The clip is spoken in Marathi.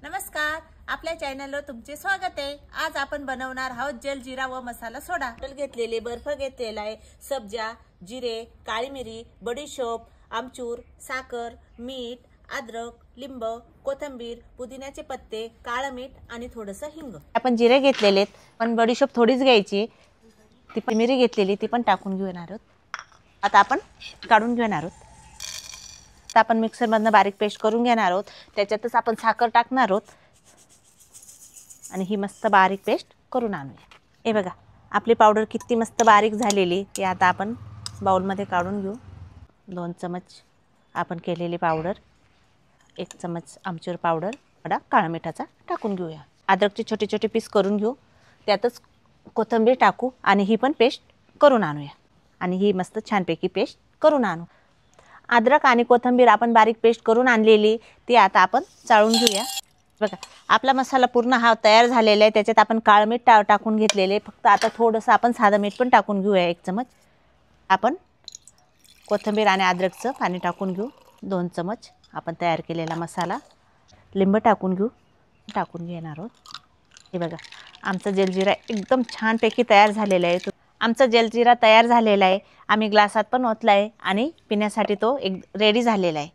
नमस्कार, आपल्या चॅनलवर तुमचे स्वागत आहे। आज आपण बनवणार आहोत जलजीरा व मसाला सोडा। घेतलेले बर्फ घेतलेला आहे, सब्जा, जिरे, काळी मिरी, बडीशोप, आमचूर, साखर, मीठ, अद्रक, लिंब, कोथिंबीर, पुदिन्याचे पत्ते, काळा मीठ आणि थोडंसं हिंग। आपण जिरे घेतलेले पण बडीशोप थोडीच घ्यायची। ती मिरी घेतलेली ती पण टाकून घेणार आहोत। आता आपण काढून घेणार आहोत। आता आपण मिक्सर मधनं बारीक पेस्ट करून घेणार आहोत। त्याच्यातच आपण साखर टाकणार आहोत आणि ही मस्त बारीक पेस्ट करून आणूया। हे बघा, आपली पावडर किती मस्त बारीक झालेली ती आता आपण बाउल मध्ये काढून घेऊ। 2 चमच आपण केलेली पावडर, 1 चमच आमचूर पावडर, थोडा काळा मिठाचा टाकून घेऊया। अद्रकचे छोटे छोटे पीस करून घेऊ, त्यातच कोथिंबीर टाकू आणि ही पण पेस्ट करून आणूया आणि ही मस्त छानपैकी पेस्ट करून आणू। अद्रक आणि कोथिंबीर आपण बारीक पेस्ट करून आणलेली ती आता आपण चाळून घेऊया। बघा, आपला मसाला पूर्ण हा तयार झालेला आहे। त्याच्यात आपण काळं मीठ टाकून घेतलेले, फक्त आता थोडंसं आपण साधं मीठ पण टाकून घेऊया। 1 चमच आपण कोथिंबीर आणि अद्रकचं पाणी टाकून घेऊ। 2 चमच आपण तयार केलेला मसाला, लिंब टाकून घेणार आहोत। हे बघा, आमचा जलजीरा एकदम छानपैकी तयार झालेला आहे। आमचा जलजीरा तयार झालेला आहे। आम्ही ग्लासात पण ओतला आहे आणि पिण्यासाठी तो एक रेडी झालेला आहे।